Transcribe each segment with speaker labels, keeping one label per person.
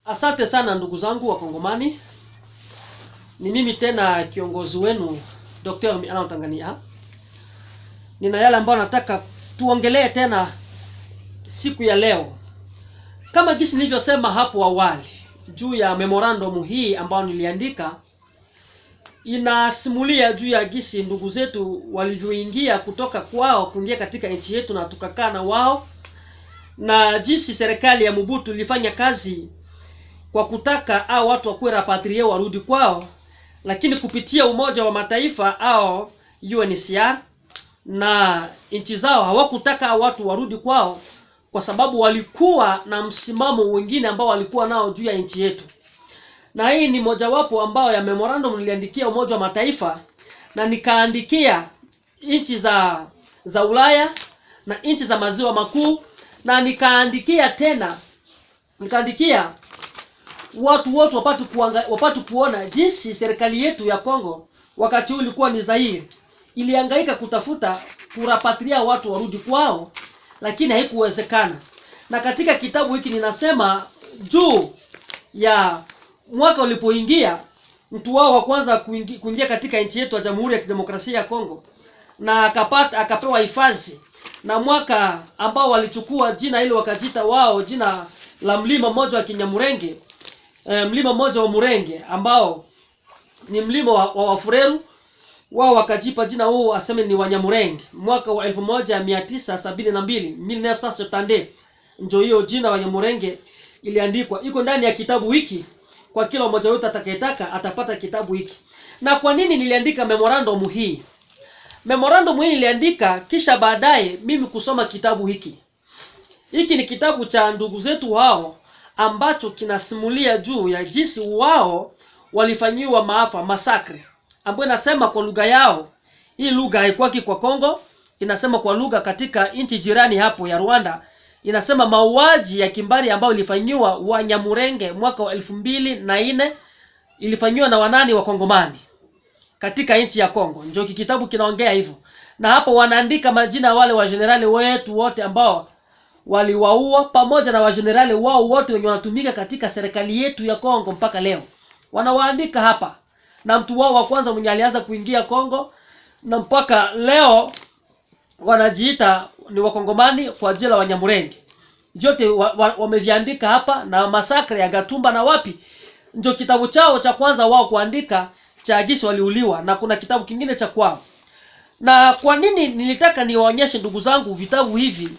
Speaker 1: Asante sana ndugu zangu wa Kongomani. Ni mimi tena kiongozi wenu Dr. Miana Tangania. Nina yale ambayo nataka tuongelee tena siku ya leo. Kama jinsi nilivyosema hapo awali juu ya memorandum hii ambayo niliandika, inasimulia juu ya jinsi ndugu zetu walivyoingia kutoka kwao kuingia katika nchi yetu na tukakaa na wao, na jinsi serikali ya Mobutu ilifanya kazi kwa kutaka au watu wakuwe rapatrie warudi kwao, lakini kupitia Umoja wa Mataifa au UNHCR na nchi zao hawakutaka watu warudi kwao, kwa sababu walikuwa na msimamo wengine ambao walikuwa nao juu ya nchi yetu. Na hii ni mojawapo ambao ya memorandum niliandikia Umoja wa Mataifa, na nikaandikia nchi za Ulaya na nchi za maziwa makuu, na nikaandikia watu wote wapate kuona jinsi serikali yetu ya Kongo wakati huu ilikuwa ni Zaire ilihangaika kutafuta kurapatria watu warudi kwao, lakini haikuwezekana. Na katika kitabu hiki ninasema juu ya mwaka ulipoingia mtu wao wa kwanza kuingia katika nchi yetu ya Jamhuri ya Kidemokrasia ya Kongo na akapewa hifadhi, na mwaka ambao walichukua jina hilo wakajita wao jina la mlima mmoja wa Kinyamurenge, mlima mmoja wa Murenge ambao ni mlima wa Wafureru, wao wakajipa jina huo aseme ni Wanyamurenge. Mwaka wa 1972 1972 ndio hiyo jina Wanyamurenge iliandikwa. Iko ndani ya kitabu hiki, kwa kila mmoja wetu atakayetaka atapata kitabu hiki. Na kwa nini niliandika memorandum hii? Memorandum hii niliandika kisha baadaye mimi kusoma kitabu hiki. Hiki ni kitabu cha ndugu zetu hao ambacho kinasimulia juu ya jinsi wao walifanyiwa maafa, masakre, ambayo inasema kwa lugha yao. Hii lugha haikuwaki kwa Kongo, inasema kwa lugha katika nchi jirani hapo ya Rwanda. Inasema mauaji ya kimbari ambayo ilifanywa Wanyamurenge mwaka wa 2004 ilifanywa na wanani wa Kongomani katika nchi ya Kongo. Ndio kitabu kinaongea hivyo. Na hapo wanaandika majina wale wa generali wetu wote ambao waliwaua, pamoja na wajenerali wao wote wenye wanatumika katika serikali yetu ya Kongo mpaka leo. Wanawaandika hapa. Na mtu wao wa kwanza mwenye alianza kuingia Kongo na mpaka leo wanajiita ni Wakongomani kwa jina Wanyamurenge. Vyote wameviandika hapa, na masakre ya Gatumba na wapi. Ndio kitabu chao cha kwanza wao kuandika cha gisi waliuliwa, na kuna kitabu kingine cha kwao. Na kwa nini nilitaka niwaonyeshe ndugu zangu vitabu hivi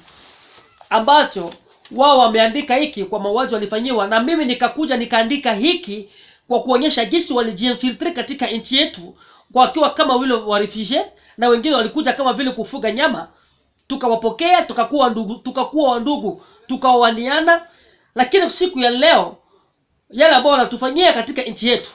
Speaker 1: ambacho wao wameandika hiki kwa mauaji walifanyiwa, na mimi nikakuja nikaandika hiki kwa kuonyesha jinsi walijiinfiltrate katika nchi yetu kwa kiwa kama vile wa refugee, na wengine walikuja kama vile kufuga nyama. Tukawapokea, tukakuwa ndugu, tukawaniana. Lakini siku ya leo yale ambao wanatufanyia katika nchi yetu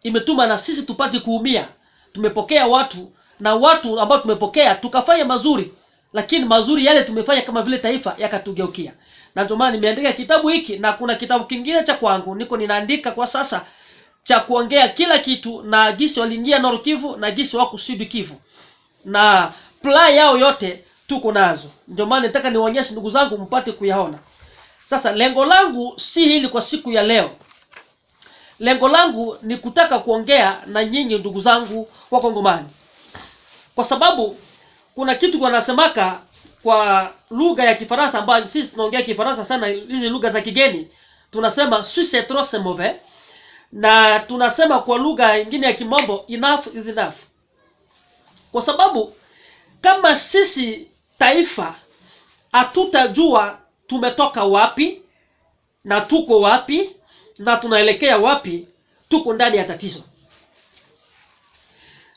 Speaker 1: imetuma na sisi tupate kuumia. Tumepokea watu, na watu ambao tumepokea tukafanya mazuri, lakini mazuri yale tumefanya kama vile taifa yakatugeukia. Na ndio maana nimeandika kitabu hiki, na kuna kitabu kingine cha kwangu niko ninaandika kwa sasa cha kuongea kila kitu, na gisi waliingia Nord Kivu na gisi wako Sud Kivu, na plan yao yote tuko nazo. Ndio maana nataka niwaonyeshe ndugu zangu mpate kuyaona. Sasa lengo langu si hili kwa siku ya leo. Lengo langu ni kutaka kuongea na nyinyi ndugu zangu wa Kongomani, kwa sababu kuna kitu wanasemaka kwa lugha ya Kifaransa ambayo sisi tunaongea Kifaransa sana, hizi lugha za kigeni tunasema si c'est trop c'est mauvais, na tunasema kwa lugha nyingine ya Kimombo enough is enough. Kwa sababu kama sisi taifa hatutajua tumetoka wapi na tuko wapi na tunaelekea wapi, tuko ndani ya tatizo.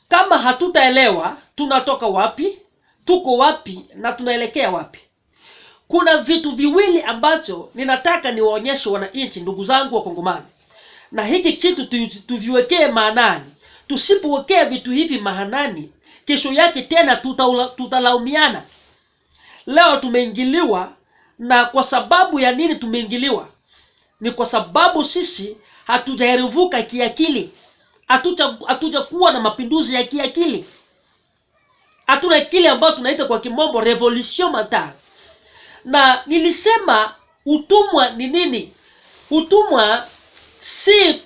Speaker 1: Kama hatutaelewa tunatoka wapi, tuko wapi na tunaelekea wapi, kuna vitu viwili ambacho ninataka niwaonyeshe wananchi ndugu zangu wa Kongomani, na hiki kitu tuviwekee maanani. Tusipowekea vitu hivi maanani, kesho yake tena tutalaumiana. Leo tumeingiliwa, na kwa sababu ya nini tumeingiliwa? Ni kwa sababu sisi hatujaerevuka kiakili, hatujakuwa na mapinduzi ya kiakili. Hatuna kile ambacho tunaita kwa Kimombo revolution mentale. Na nilisema utumwa ni nini? Utumwa si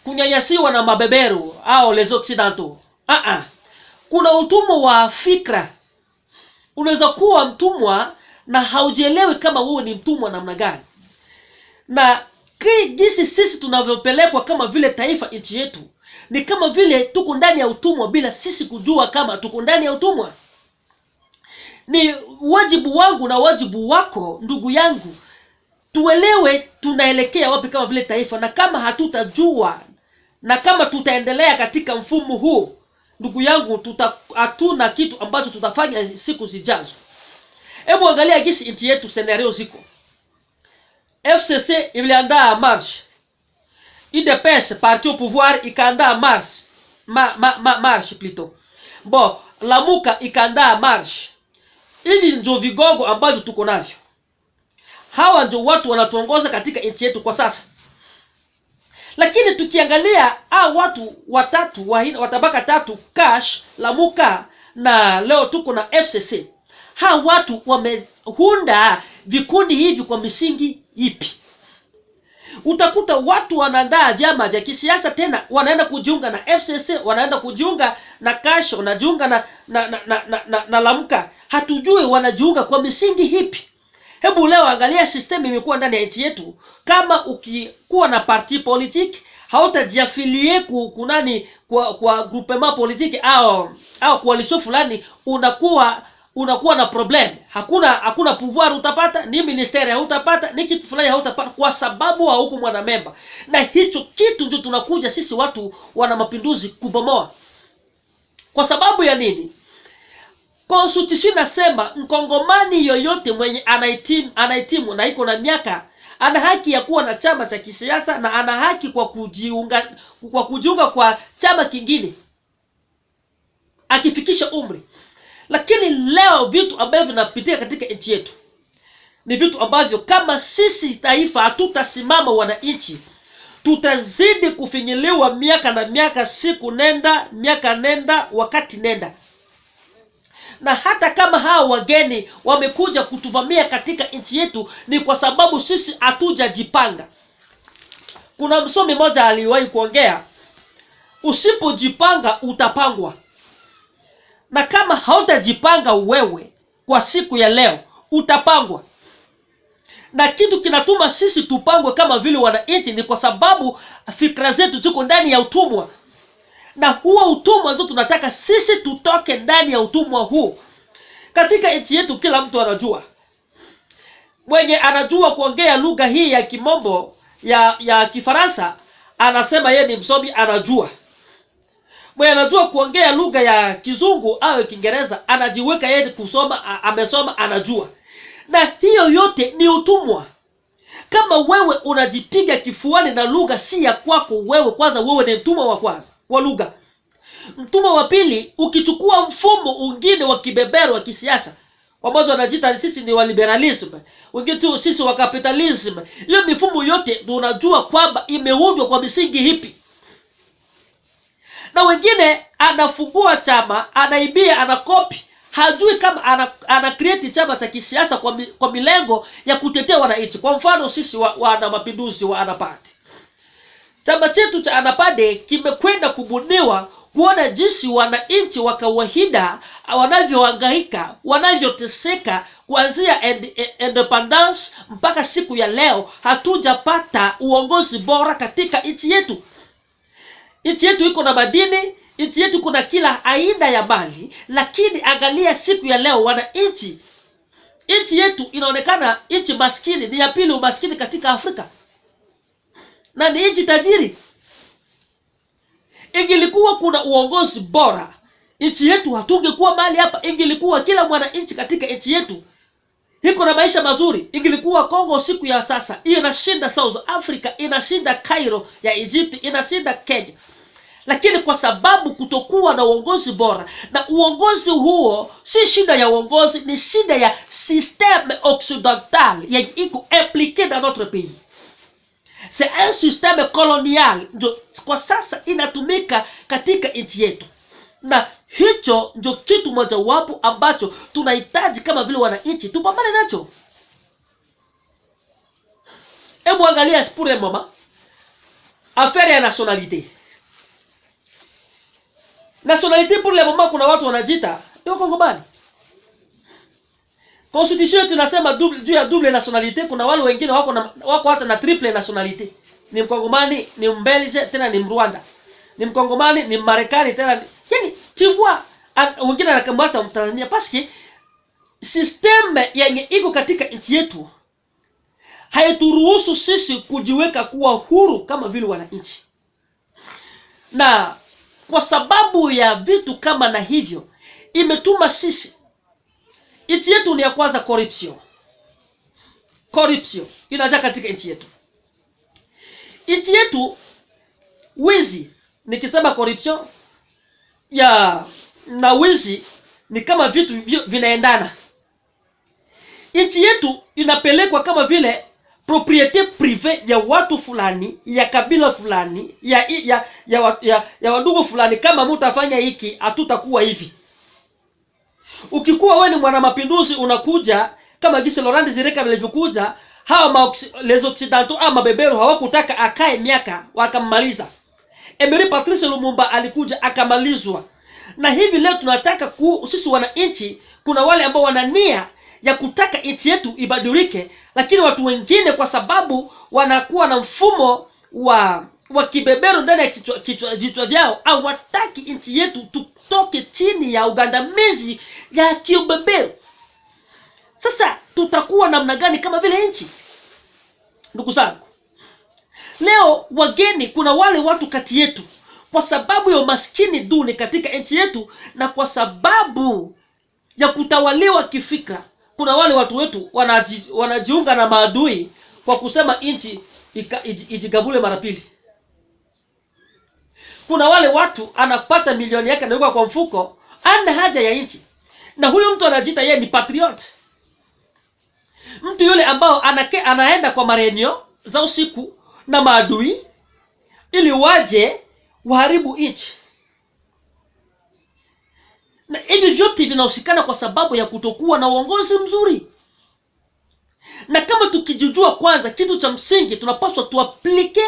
Speaker 1: kunyanyasiwa na mabeberu au les occidentaux. Kuna utumwa wa fikra. Unaweza kuwa mtumwa na haujielewi kama wewe ni mtumwa namna gani. Na jinsi sisi tunavyopelekwa kama vile taifa, nchi yetu, ni kama vile tuko ndani ya utumwa bila sisi kujua kama tuko ndani ya utumwa. Ni wajibu wangu na wajibu wako, ndugu yangu, tuelewe tunaelekea wapi kama vile taifa. Na kama hatutajua na kama tutaendelea katika mfumo huu, ndugu yangu, hatuna kitu ambacho tutafanya siku zijazo. Hebu angalia jinsi nchi yetu scenario ziko. FCC iliandaa marche, UDPS parti au pouvoir ikaandaa marche, marche plutôt. Bon, Lamuka ikaandaa marche. Hivi ndio vigogo ambavyo tuko navyo. Hawa ndio watu wanatuongoza katika nchi yetu kwa sasa. Lakini tukiangalia watu watatu watabaka tatu, Cash, Lamuka na leo tuko na FCC. Hawa watu wamehunda vikundi hivi kwa misingi ipi? Utakuta watu wanaandaa vyama vya kisiasa, tena wanaenda kujiunga na FCC, wanaenda kujiunga na Cash, wanajiunga na Lamuka. Hatujui wanajiunga kwa misingi ipi. Hebu leo angalia system imekuwa ndani ya nchi yetu. Kama ukikuwa na parti politique, hautajiafilie kwa groupement politique au coalition fulani, unakuwa na problem. Hakuna pouvoir utapata, ni ministeri hautapata, ni kitu fulani hautapata kwa sababu hauko mwanamemba. Na hicho kitu ndio tunakuja sisi watu wana mapinduzi kubomoa. Kwa sababu ya nini? Constitution nasema mkongomani yoyote mwenye anahitimu na iko na miaka ana haki ya kuwa na chama cha kisiasa na ana haki kwa kujiunga kwa chama kingine akifikisha umri. Lakini leo vitu ambavyo vinapitia katika nchi yetu ni vitu ambavyo kama sisi taifa hatutasimama wananchi, tutazidi kufinyiliwa miaka na miaka, siku nenda miaka nenda wakati nenda. Na hata kama hao wageni wamekuja kutuvamia katika nchi yetu, ni kwa sababu sisi hatujajipanga. Kuna msomi mmoja aliwahi kuongea, usipojipanga utapangwa. Na kama hautajipanga wewe kwa siku ya leo, utapangwa. Na kitu kinatuma sisi tupangwe kama vile wananchi ni kwa sababu fikra zetu ziko ndani ya utumwa. Na huo utumwa ndio tunataka sisi tutoke ndani ya utumwa huu. Katika nchi yetu kila mtu anajua. Mwenye anajua kuongea lugha hii ya Kimombo ya Kifaransa anasema yeye ni msomi, anajua. Mwenye anajua kuongea lugha ya Kizungu au Kiingereza anajiweka yeye kusoma, amesoma, anajua. Na hiyo yote ni utumwa. Kama wewe unajipiga kifuani na lugha si ya kwako wewe, kwanza wewe ni mtumwa wa kwanza wa lugha. Mtumwa wa pili, ukichukua mfumo mwingine wa kibeberu wa kisiasa, wamoja wanajiita sisi ni wa liberalism, wengine tu sisi wa capitalism. Hiyo mifumo yote tunajua kwamba imeundwa kwa misingi hipi. Na wengine anafungua chama, anaibia, anakopi, hajui kama ana create chama cha kisiasa kwa milengo ya kutetea wananchi. Kwa mfano sisi wana mapinduzi wa Anapade. Chama chetu cha Anapade kimekwenda kubuniwa kuona jinsi wananchi wa kawaida wanavyohangaika, wanavyoteseka kuanzia independence mpaka siku ya leo. Hatujapata uongozi bora katika nchi yetu. Nchi yetu iko na madini, nchi yetu kuna kila aina ya mali, lakini angalia siku ya leo wananchi. Nchi yetu inaonekana nchi maskini, ni ya pili umaskini katika Afrika. Na ni nchi tajiri. Ingilikuwa kuna uongozi bora, nchi yetu hatungekuwa mali hapa. Ingilikuwa kila mwananchi katika nchi yetu iko na maisha mazuri. Ingilikuwa Kongo siku ya sasa inashinda South Africa, inashinda Cairo ya Egypt, inashinda Kenya. Lakini kwa sababu kutokuwa na uongozi bora, na uongozi huo si shida ya uongozi, ni shida ya système occidental ya iko impliqué dans notre pays. C'est un système colonial ndio kwa sasa inatumika katika nchi yetu. Na hicho ndio kitu moja wapo ambacho tunahitaji kama vile wananchi tupambane nacho. Hebu angalia pour un moment affaire ya nationalité. Nationalité pour le moment kuna watu wanajiita ni Wakongomani. Constitution tunasema juu ya double nationalité, kuna wale wengine wako hata na triple nationalité. Ni Mkongomani, ni Mbelge, tena ni Mrwanda. Ni Mkongomani, ni Marekani, tena yani tu vois wengine anakamata Mtanzania parce que systeme yenye iko katika nchi yetu haituruhusu sisi kujiweka kuwa huru kama vile wananchi. Na kwa sababu ya vitu kama na hivyo imetuma sisi nchi yetu ni ya kwanza corruption inaja katika nchi yetu. Nchi yetu wizi, nikisema corruption ya na wizi ni kama vitu vinaendana. Nchi yetu inapelekwa kama vile propriete prive ya watu fulani, ya kabila fulani, ya wadugu fulani. Kama mtafanya hiki hatutakuwa hivi. Ukikuwa wewe ni mwana mapinduzi unakuja kama gisi Laurent Desire Kabila alivyokuja, hawa les occidentaux ama beberu hawakutaka akae miaka wakammaliza. Emery Patrice Lumumba alikuja akamalizwa. Na hivi leo tunataka sisi wananchi, kuna wale ambao wana nia ya kutaka nchi yetu ibadilike, lakini watu wengine kwa sababu wanakuwa na mfumo wa kibeberu ndani ya vichwa vyao, au wataki nchi yetu tutoke chini ya ugandamizi ya kibeberu. Sasa tutakuwa namna gani kama vile nchi? Ndugu zangu, leo wageni, kuna wale watu kati yetu kwa sababu ya umaskini duni katika nchi yetu na kwa sababu ya kutawaliwa kifikra, kuna wale watu wetu wanajiunga na maadui kwa kusema nchi ijigabule mara pili. Kuna wale watu anapata milioni yake anaweka kwa mfuko, ana haja ya nchi, na huyo mtu anajiita yeye ni patriot. Mtu yule ambao anaenda kwa marenio za usiku na maadui ili waje waharibu nchi. Na hivi vyote vinahusikana kwa sababu ya kutokuwa na uongozi mzuri. Na kama tukijijua kwanza, kitu cha msingi tunapaswa tuaplike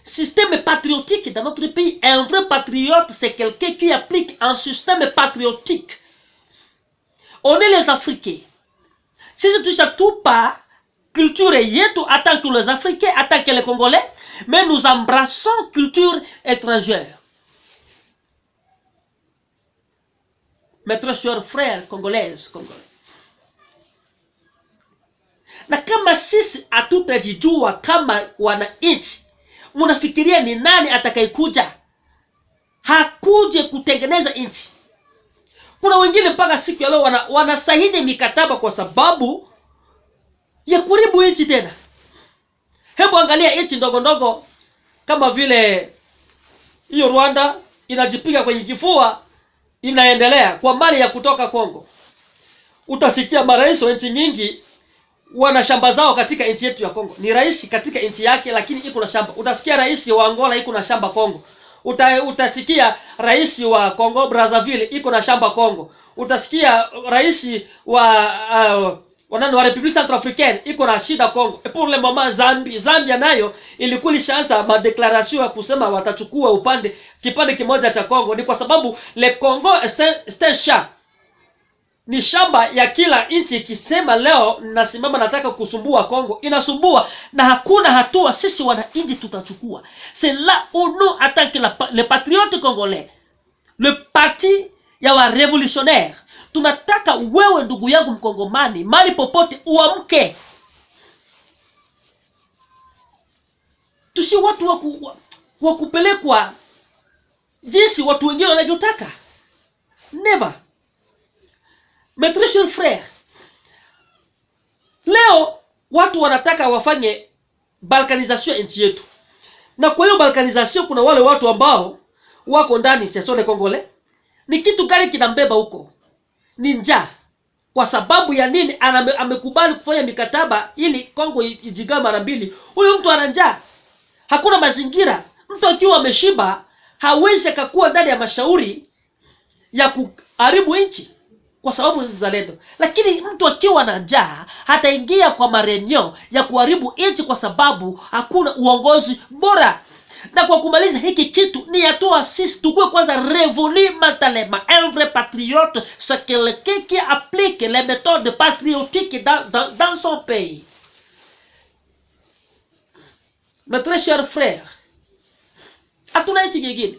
Speaker 1: système patriotique dans notre pays. Un vrai patriote, c'est quelqu'un qui applique un système patriotique. On est les Africains. Sisi tushatupa culture yetu en tant que les Africains, en tant que les Congolais, mais nous embrassons culture étrangère. Mes très chers frères congolais. Na kama sisi hatutajijua kama wananchi, mnafikiria ni nani atakayekuja? Hakuje kutengeneza nchi. Kuna wengine mpaka siku ya leo wanasaini mikataba kwa sababu ya kuharibu nchi tena. Hebu angalia nchi ndogo ndogo kama vile hiyo Rwanda inajipiga kwenye kifua, inaendelea kwa mali ya kutoka Kongo. Utasikia marais wa nchi nyingi wana shamba zao katika nchi yetu ya Kongo. Ni rais katika nchi yake lakini iko na shamba. Utasikia rais wa Angola iko na shamba Kongo. Utasikia rais wa Kongo Brazzaville iko na shamba Kongo. Utasikia rais wa Republique Centrafricaine iko na shida Kongo. Et pour le moment Zambia nayo ilikuwa ilishaanza madeclaration ya kusema watachukua kipande kimoja cha Kongo. Ni kwa sababu le Congo est un champ. Ni shamba ya kila nchi. Ikisema leo nasimama nataka kusumbua Kongo, inasumbua na hakuna hatua sisi wananchi tutachukua. C'est là où nous, en tant que les patriotes congolais, le parti ya wa révolutionnaire, tunataka wewe ndugu yangu mkongomani, mali popote uamke. Tusi watu wa kupelekwa jinsi watu wengine wanavyotaka. Never. Mes très chers frères, leo watu wanataka wafanye balkanisation nchi yetu. Na kwa hiyo balkanisation kuna wale watu ambao wako ndani sesone Kongole. Ni kitu gani kinambeba huko? Ni njaa. Kwa sababu ya nini? Amekubali kufanya mikataba ili Kongo ijigawe mara mbili. Huyu mtu ana njaa. Hakuna mazingira. Mtu akiwa ameshiba hawezi akakuwa ndani ya mashauri ya kuharibu nchi. kwa sababu ni mzalendo. Lakini mtu akiwa na njaa hataingia kwa marenyo ya kuharibu nchi kwa sababu hakuna uongozi bora. Na kwa kumaliza hiki kitu ni hatua sisi tukue kwanza révolu mentalement. Un vrai patriote, c'est quelqu'un qui applique les méthodes patriotiques dans son pays. Mes très chers frères, hatuna nchi nyingine.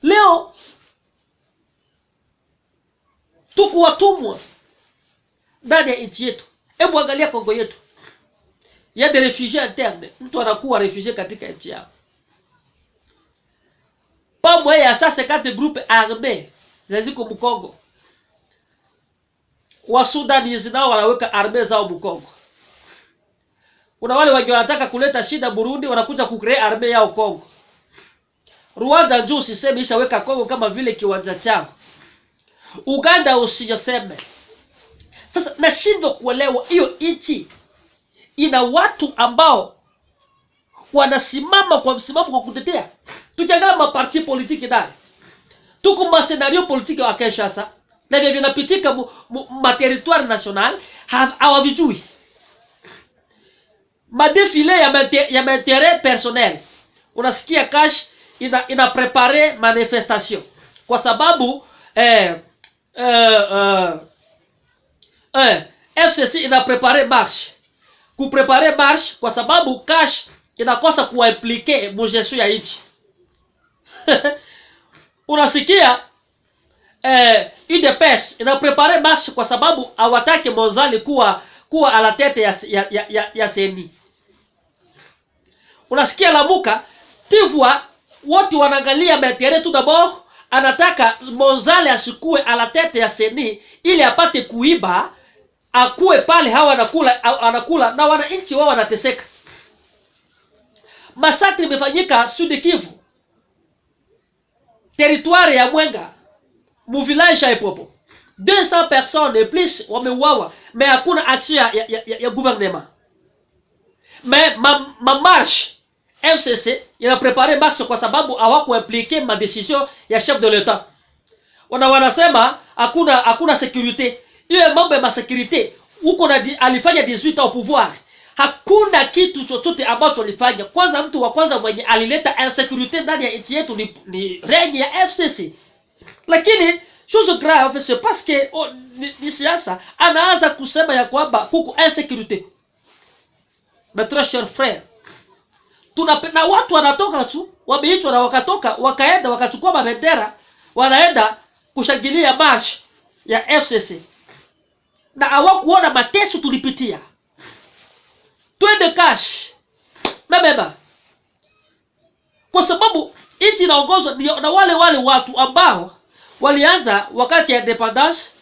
Speaker 1: Leo tuko watumwa ndani ya nchi yetu. Hebu angalia Kongo yetu. Il y a des réfugiés internes. Mtu anakuwa réfugié katika nchi yao. Pas moyen ya sasa 4 groupes armés zaziko Mkongo. Wa Sudanese nao wanaweka armée zao Mkongo. Kuna wale wengi wanataka kuleta shida Burundi, wanakuja kucreate armée yao Kongo. Rwanda njoo usiseme ishaweka Kongo kama vile kiwanja chao. Uganda usijaseme. Sasa nashindwa kuelewa hiyo nchi ina watu ambao wanasimama kwa msimamo kwa kutetea. Tukiangalia maparti politiki ndani, tuko masenario politiki wa Kinshasa na vile vinapitika ma territoire national hawavijui. Madefile ya intérêt personnel. Unasikia cash ina prepare manifestation kwa sababu FCC ina prepare marche. Kuprepare marche kwa sababu cash inakosa kuimplike mujesu ya nchi. Unasikia UDPS ina prepare marche kwa sababu hawataki Monzali kuwa à la tête ya CENI. Unasikia Lamuka, tu vois watu wanaangalia matere tout d'abord, anataka Monzali asikue à la tête ya CENI ili apate kuiba, akue pale hawa anakula na wananchi wao wanateseka. Masakri imefanyika Sud Kivu, territoire ya Mwenga, mu village ya Ipopo. 200 personnes et plus wameuawa, mais hakuna action ya gouvernement. Mais ma marche FCC ina prepare marche kwa sababu hawaku impliquer ma decision ya chef de l'État. Wanasema hakuna sécurité. Hiyo mambo ya sécurité uko na alifanya 18 ans au pouvoir. Hakuna kitu chochote ambacho alifanya. Kwanza mtu wa kwanza mwenye alileta insécurité ndani ya nchi yetu ni règne ya FCC. Lakini chose grave c'est parce que ni siasa anaanza kusema ya kwamba kuko insécurité. Mes très chers frères, tunapenda watu wanatoka tu, wameitwa na wakatoka, wakaenda wakachukua mabendera, wanaenda kushangilia march ya FCC. Na hawakuona mateso tulipitia. Twende cash. Mabeba. Kwa sababu nchi inaongozwa na wale watu ambao walianza wakati ya independence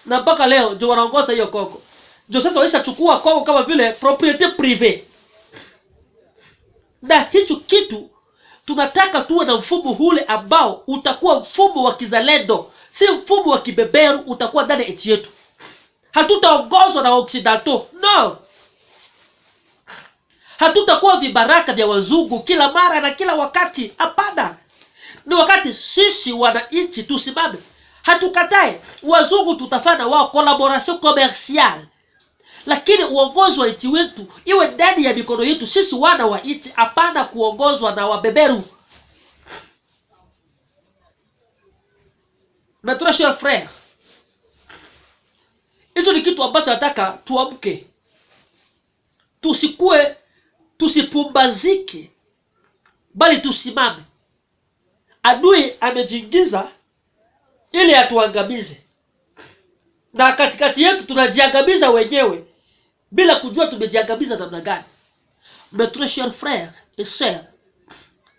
Speaker 1: na mpaka leo ndio wanaongoza hiyo Kongo. Ndio sasa walishachukua Kongo kama vile propriété privée. Na hicho kitu tunataka tuwe na mfumo ule ambao utakuwa mfumo wa kizalendo, si mfumo wa kibeberu utakuwa ndani ya nchi yetu. Hatutaongozwa na Occidentaux. No. Hatutakuwa vibaraka vya wazungu kila mara na kila wakati. Hapana. Ni wakati sisi wananchi tusimame. Hatukatae wazungu, tutafanya wao collaboration commerciale. Lakini uongozi wa nchi wetu iwe ndani ya mikono yetu sisi wana wa nchi, hapana kuongozwa na wabeberu. Mes très chers frères, hicho ni kitu ambacho nataka tuamke. Tusipumbazike, bali tusimame. Adui amejiingiza ili atuangamize. Na katikati yetu tunajiangamiza wenyewe bila kujua tumejiangamiza namna gani. Mes très chers frères et sœurs,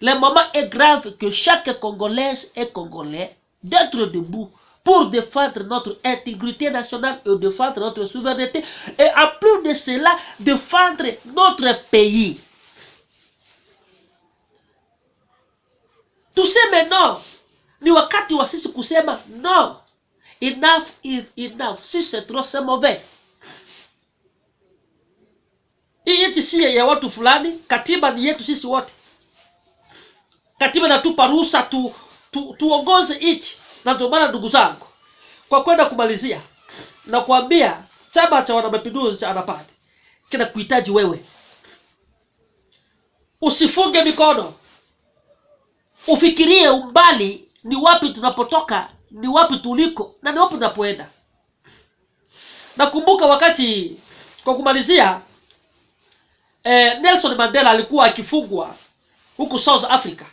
Speaker 1: le moment est grave que chaque Congolaise et Congolais d'être debout pour défendre notre intégrité nationale et défendre notre souveraineté, et en plus de cela, défendre notre pays. Tuseme no. Ni wakati wa sisi kusema no. Enough is enough. Si c'est trop, c'est mauvais. Hii nchi si ya watu fulani, katiba ni yetu sisi wote. Katiba inatupa ruhusa tuongoze nchi. Na ndio maana ndugu zangu, kwa kwenda kumalizia na kuambia chama cha wanamapinduzi cha ANAPAD kinakuhitaji wewe. Usifunge mikono. Ufikirie umbali, ni wapi tunapotoka, ni wapi tuliko, na ni wapi tunapoenda. Nakumbuka wakati, kwa kumalizia, Nelson Mandela alikuwa akifungwa huku South Africa.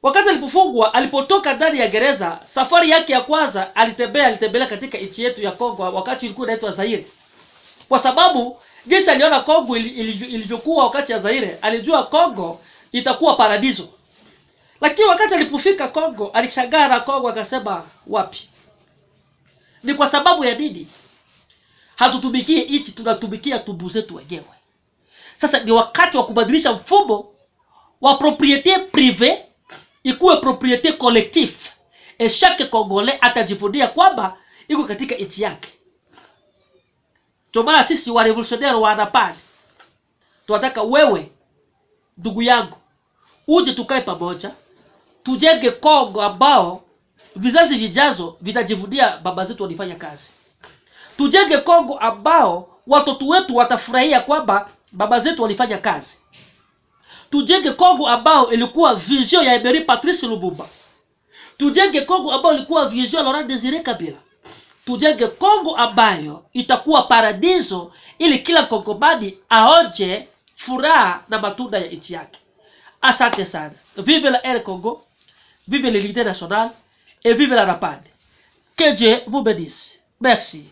Speaker 1: Wakati alipofungwa, alipotoka ndani ya gereza, safari yake ya kwanza alitembelea katika nchi yetu ya Kongo, wakati ilikuwa inaitwa Zaire. Kwa sababu jinsi aliona Kongo ilivyokuwa wakati ya Zaire, alijua Kongo itakuwa paradiso. Lakini wakati alipofika Kongo, alishangaa na Kongo, akasema wapi? Ni kwa sababu ya nini? Hatutumikie nchi, tunatumikia tumbo zetu wenyewe. Sasa ni wakati wa kubadilisha mfumo wa propriété privée ikuwe propriété collective. Et chaque Congolais atajivunia kwamba iko katika nchi yake. Tumana sisi wa revolutionnaire wa ANAPAD tunataka wewe ndugu yangu uje tukae pamoja, tujenge Kongo ambao vizazi vijazo vitajivunia baba zetu walifanya kazi. Tujenge Kongo ambao watoto wetu watafurahia kwamba baba zetu walifanya kazi. Tujenge Kongo ambao ilikuwa vision ya Emery Patrice Lumumba. Tujenge Kongo ambao ilikuwa vision ya Laurent Désiré Kabila. Tujenge Kongo ambayo itakuwa paradiso, ili kila Kongomani aonje furaha na matunda ya nchi yake. Asante sana. Vive la RDC Congo, vive l'unité nationale et vive la ANAPAD. Que Dieu vous bénisse. Merci.